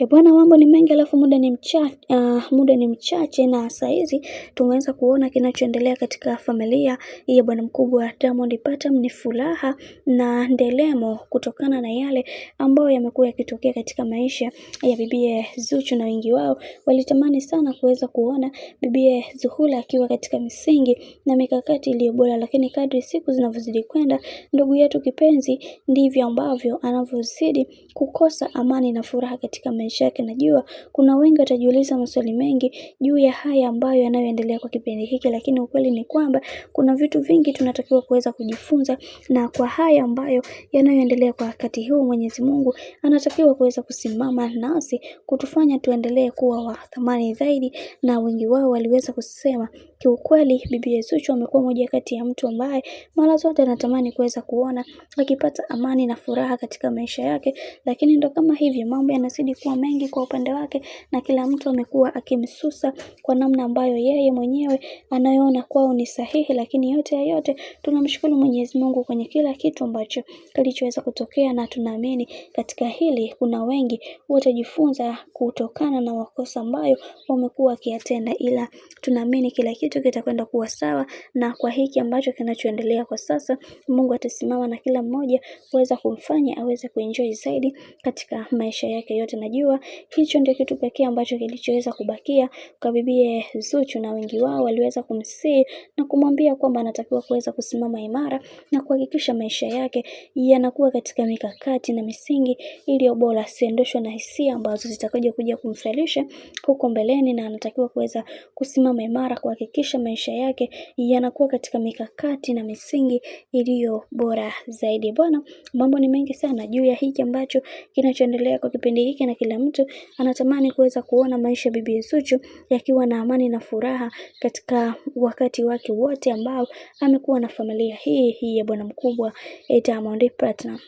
Bwana, mambo ni mengi alafu muda ni mchache, na saa hizi tumeweza kuona kinachoendelea katika familia ya bwana mkubwa Diamond Platnumz. Ni furaha na ndelemo kutokana na yale ambayo yamekuwa yakitokea katika maisha ya bibie Zuchu, na wengi wao walitamani sana kuweza kuona bibie Zuhura akiwa katika misingi na mikakati iliyo bora, lakini kadri siku zinavyozidi kwenda, ndugu yetu kipenzi ndivyo ambavyo anavyozidi kukosa amani na furaha katika maisha yake. Najua kuna wengi watajiuliza maswali mengi juu ya haya ambayo yanayoendelea kwa kipindi hiki, lakini ukweli ni kwamba kuna vitu vingi tunatakiwa kuweza kujifunza, na kwa haya ambayo yanayoendelea kwa wakati huu, Mwenyezi Mungu anatakiwa kuweza kusimama nasi kutufanya tuendelee kuwa wa thamani zaidi. Na wengi wao waliweza kusema kiukweli bibi Zuchu amekuwa moja kati ya mtu ambaye mara zote anatamani kuweza kuona akipata amani na furaha katika maisha yake, lakini ndo kama hivyo mambo yanazidi kuwa mengi kwa upande wake, na kila mtu amekuwa akimsusa kwa namna ambayo yeye mwenyewe anayoona kwao ni sahihi. Lakini yote ya yote tunamshukuru Mwenyezi Mungu kwenye kila kitu ambacho kilichoweza kutokea, na tunaamini katika hili kuna wengi watajifunza kutokana na makosa ambayo wamekuwa wakiyatenda, ila tunaamini kila kitu kitakwenda kuwa sawa. Na kwa hiki ambacho kinachoendelea kwa sasa, Mungu atasimama na kila mmoja kuweza kumfanya aweze kuenjoy zaidi katika maisha yake yote. Najua hicho ndio kitu pekee ambacho kilichoweza kubakia kwa bibie Zuchu, na wengi wao waliweza kumsihi na kumwambia kwamba anatakiwa kuweza kusimama imara na kuhakikisha maisha yake yanakuwa katika mikakati na misingi iliyo bora, siendeshwe na hisia ambazo zitakaje kuja kumfelisha huko mbeleni, na anatakiwa kuweza kusimama imara kuhakikisha maisha yake yanakuwa katika mikakati na misingi iliyo bora zaidi. Bwana, mambo ni mengi sana juu ya hiki ambacho kinachoendelea kwa kipindi hiki, na kila mtu anatamani kuweza kuona maisha ya bibi Zuchu yakiwa na amani na furaha katika wakati wake wote ambao amekuwa na familia hii ya bwana mkubwa Diamond Platnumz.